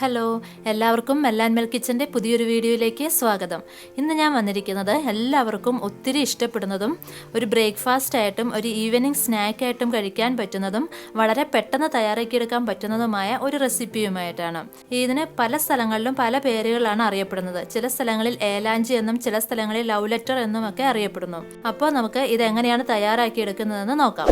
Hello, എല്ലാവർക്കും MEL&MEL കിച്ചൻ്റെ പുതിയൊരു വീഡിയോയിലേക്ക് സ്വാഗതം. ഇന്ന് ഞാൻ വന്നിരിക്കുന്നത് എല്ലാവർക്കും ഒത്തിരി ഇഷ്ടപ്പെടുന്നതും ഒരു ബ്രേക്ക്ഫാസ്റ്റ് ആയിട്ടും ഒരു ഈവനിങ് സ്നാക്കായിട്ടും കഴിക്കാൻ പറ്റുന്നതും വളരെ പെട്ടെന്ന് തയ്യാറാക്കിയെടുക്കാൻ പറ്റുന്നതുമായ ഒരു റെസിപ്പിയുമായിട്ടാണ്. ഇതിന് പല സ്ഥലങ്ങളിലും പല പേരുകളാണ് അറിയപ്പെടുന്നത്. ചില സ്ഥലങ്ങളിൽ ഏലാഞ്ചി എന്നും ചില സ്ഥലങ്ങളിൽ ലവ് ലെറ്റർ എന്നും ഒക്കെ അറിയപ്പെടുന്നു. അപ്പോൾ നമുക്ക് ഇതെങ്ങനെയാണ് തയ്യാറാക്കിയെടുക്കുന്നതെന്ന് നോക്കാം.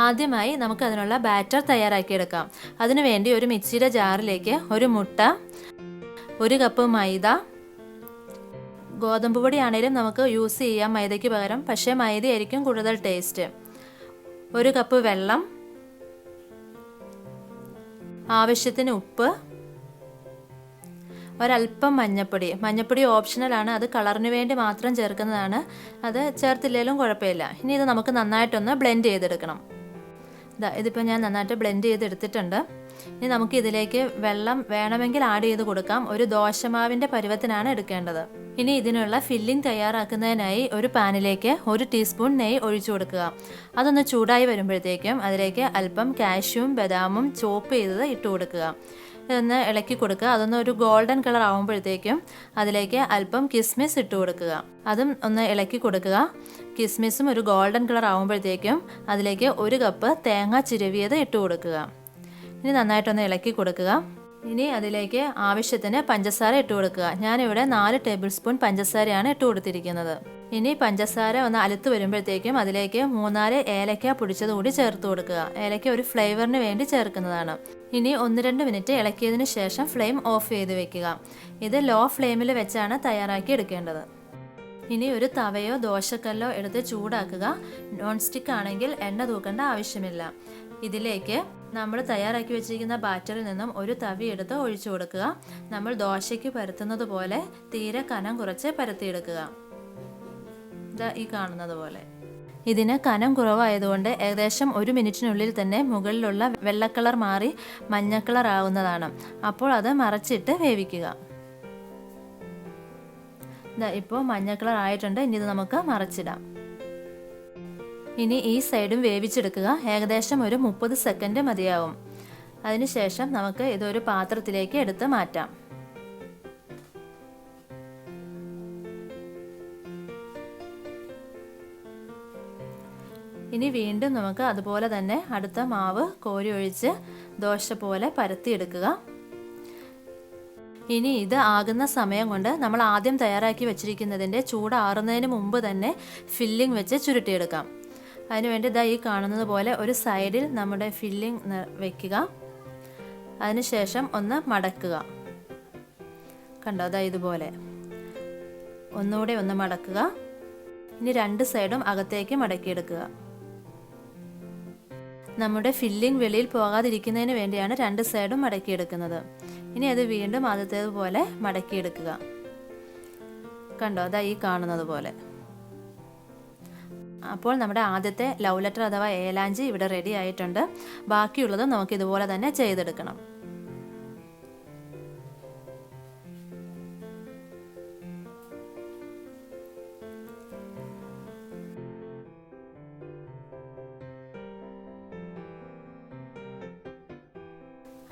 ആദ്യമായി നമുക്ക് അതിനുള്ള ബാറ്റർ തയ്യാറാക്കിയെടുക്കാം. അതിനുവേണ്ടി ഒരു മിക്സിയുടെ ജാറിലേക്ക് ഒരു മുട്ട, ഒരു കപ്പ് മൈദ, ഗോതമ്പ് പൊടിയാണേലും നമുക്ക് യൂസ് ചെയ്യാം മൈദയ്ക്ക് പകരം, പക്ഷേ മൈദയായിരിക്കും കൂടുതൽ ടേസ്റ്റ്. ഒരു കപ്പ് വെള്ളം, ആവശ്യത്തിന് ഉപ്പ്, ഒരല്പം മഞ്ഞപ്പൊടി ഓപ്ഷണലാണ്, അത് കളറിന് വേണ്ടി മാത്രം ചേർക്കുന്നതാണ്. അത് ചേർത്തില്ലെങ്കിലും കുഴപ്പമില്ല. ഇനി ഇത് നമുക്ക് നന്നായിട്ടൊന്ന് ബ്ലെൻഡ് ചെയ്തെടുക്കണം. ഇതിപ്പോൾ ഞാൻ നന്നായിട്ട് ബ്ലെൻഡ് ചെയ്തെടുത്തിട്ടുണ്ട്. ഇനി നമുക്ക് ഇതിലേക്ക് വെള്ളം വേണമെങ്കിൽ ആഡ് ചെയ്ത് കൊടുക്കാം. ഒരു ദോശമാവിൻ്റെ പരുവത്തിനാണ് എടുക്കേണ്ടത്. ഇനി ഇതിനുള്ള ഫില്ലിംഗ് തയ്യാറാക്കുന്നതിനായി ഒരു പാനിലേക്ക് 1 ടീസ്പൂൺ നെയ്യ് ഒഴിച്ചു കൊടുക്കുക. അതൊന്ന് ചൂടായി വരുമ്പോഴത്തേക്കും അതിലേക്ക് അല്പം കാഷ്യൂവും ബദാമും ചോപ്പ് ചെയ്തത് ഇട്ട് കൊടുക്കുക. ഇതൊന്ന് ഇളക്കി കൊടുക്കുക. അതൊന്ന് ഒരു ഗോൾഡൻ കളർ ആകുമ്പോഴത്തേക്കും അതിലേക്ക് അല്പം കിസ്മിസ് ഇട്ട് കൊടുക്കുക. അതും ഒന്ന് ഇളക്കി കൊടുക്കുക. കിസ്മിസും ഒരു ഗോൾഡൻ കളർ ആകുമ്പോഴത്തേക്കും അതിലേക്ക് 1 കപ്പ് തേങ്ങ ചിരവിയത് ഇട്ട് കൊടുക്കുക. ഇനി നന്നായിട്ടൊന്ന് ഇളക്കി കൊടുക്കുക. ഇനി അതിലേക്ക് ആവശ്യത്തിന് പഞ്ചസാര ഇട്ട് കൊടുക്കുക. ഞാനിവിടെ 4 ടേബിൾ സ്പൂൺ പഞ്ചസാരയാണ് ഇട്ട് കൊടുത്തിരിക്കുന്നത്. ഇനി പഞ്ചസാര ഒന്ന് അലുത്ത് വരുമ്പോഴത്തേക്കും അതിലേക്ക് 3-4 ഏലക്ക പൊടിച്ചത് കൂടി ചേർത്ത് കൊടുക്കുക. ഏലക്ക ഒരു ഫ്ലേവറിന് വേണ്ടി ചേർക്കുന്നതാണ്. ഇനി 1-2 മിനിറ്റ് ഇളക്കിയതിന് ശേഷം ഫ്ലെയിം ഓഫ് ചെയ്ത് വെക്കുക. ഇത് ലോ ഫ്ലെയിമിൽ വെച്ചാണ് തയ്യാറാക്കി എടുക്കേണ്ടത്. ഇനി ഒരു തവയോ ദോശക്കല്ലോ എടുത്ത് ചൂടാക്കുക. നോൺ സ്റ്റിക്ക് ആണെങ്കിൽ എണ്ണ തൂക്കേണ്ട ആവശ്യമില്ല. ഇതിലേക്ക് നമ്മൾ തയ്യാറാക്കി വെച്ചിരിക്കുന്ന ബാറ്ററിൽ നിന്നും ഒരു തവി എടുത്ത് ഒഴിച്ചു കൊടുക്കുക. നമ്മൾ ദോശയ്ക്ക് പരത്തുന്നത് പോലെ തീരെ കനം കുറച്ച് പരത്തിയെടുക്കുക. ഈ കാണുന്നത് പോലെ. ഇതിന് കനം കുറവായതുകൊണ്ട് ഏകദേശം 1 മിനിറ്റിനുള്ളിൽ തന്നെ മുകളിലുള്ള വെള്ളക്കളർ മാറി മഞ്ഞക്കളർ ആവുന്നതാണ്. അപ്പോൾ അത് മറച്ചിട്ട് വേവിക്കുക. ഇപ്പോൾ മഞ്ഞക്കളർ ആയിട്ടുണ്ട്. ഇനി ഇത് നമുക്ക് മറച്ചിടാം. ഇനി ഈ സൈഡും വേവിച്ചെടുക്കുക. ഏകദേശം ഒരു 30 സെക്കൻഡ് മതിയാവും. അതിനുശേഷം നമുക്ക് ഇതൊരു പാത്രത്തിലേക്ക് എടുത്ത് മാറ്റാം. ഇനി വീണ്ടും നമുക്ക് അതുപോലെ തന്നെ അടുത്ത മാവ് കോരി ഒഴിച്ച് ദോശ പോലെ പരത്തിയെടുക്കുക. ഇനി ഇത് ആകുന്ന സമയം കൊണ്ട് നമ്മൾ ആദ്യം തയ്യാറാക്കി വെച്ചിരിക്കുന്നതിൻ്റെ ചൂടാറുന്നതിന് മുമ്പ് തന്നെ ഫില്ലിംഗ് വെച്ച് ചുരുട്ടിയെടുക്കാം. അതിനുവേണ്ടി ഈ കാണുന്നത് പോലെ ഒരു സൈഡിൽ നമ്മുടെ ഫില്ലിംഗ് വെക്കുക. അതിനുശേഷം ഒന്ന് മടക്കുക. കണ്ടോ, ഇതുപോലെ ഒന്നുകൂടെ ഒന്ന് മടക്കുക. ഇനി 2 സൈഡും അകത്തേക്ക് മടക്കിയെടുക്കുക. നമ്മുടെ ഫില്ലിംഗ് വെളിയിൽ പോകാതിരിക്കുന്നതിന് വേണ്ടിയാണ് 2 സൈഡും മടക്കിയെടുക്കുന്നത്. ഇനി അത് വീണ്ടും ആദ്യത്തേതുപോലെ മടക്കിയെടുക്കുക. കണ്ടോ, ഈ കാണുന്നത് പോലെ. അപ്പോൾ നമ്മുടെ ആദ്യത്തെ ലവ് ലെറ്റർ അഥവാ ഏലാഞ്ചി ഇവിടെ റെഡി ആയിട്ടുണ്ട്. ബാക്കിയുള്ളത് നമുക്ക് ഇതുപോലെ തന്നെ ചെയ്തെടുക്കണം.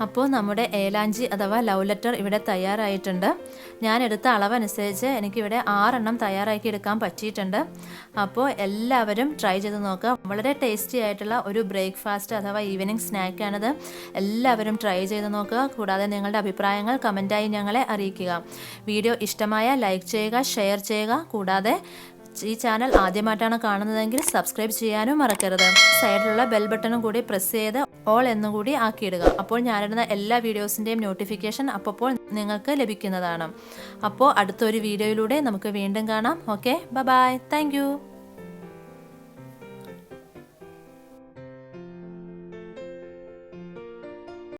അപ്പോൾ നമ്മുടെ ഏലാഞ്ചി അഥവാ ലവ് ലെറ്റർ ഇവിടെ തയ്യാറായിട്ടുണ്ട്. ഞാൻ എടുത്ത അളവനുസരിച്ച് എനിക്കിവിടെ 6 എണ്ണം തയ്യാറാക്കി എടുക്കാൻ പറ്റിയിട്ടുണ്ട്. അപ്പോൾ എല്ലാവരും ട്രൈ ചെയ്ത് നോക്കുക. വളരെ ടേസ്റ്റി ആയിട്ടുള്ള ഒരു ബ്രേക്ക്ഫാസ്റ്റ് അഥവാ ഈവനിങ് സ്നാക്കാണിത്. എല്ലാവരും ട്രൈ ചെയ്ത് നോക്കുക. കൂടാതെ നിങ്ങളുടെ അഭിപ്രായങ്ങൾ കമൻറ്റായി ഞങ്ങളെ അറിയിക്കുക. വീഡിയോ ഇഷ്ടമായ ലൈക്ക് ചെയ്യുക, ഷെയർ ചെയ്യുക. കൂടാതെ ഈ ചാനൽ ആദ്യമായിട്ടാണ് കാണുന്നതെങ്കിൽ സബ്സ്ക്രൈബ് ചെയ്യാനും മറക്കരുത്. സൈഡിലുള്ള ബെൽ ബട്ടണും കൂടി പ്രസ് ചെയ്ത് ഓൾ എന്നുകൂടി ആക്കിയിടുക. അപ്പോൾ ഞാനിടുന്ന എല്ലാ വീഡിയോസിൻ്റെയും നോട്ടിഫിക്കേഷൻ അപ്പോൾ നിങ്ങൾക്ക് ലഭിക്കുന്നതാണ്. അപ്പോൾ അടുത്തൊരു വീഡിയോയിലൂടെ നമുക്ക് വീണ്ടും കാണാം. Okay, bye. Thank U.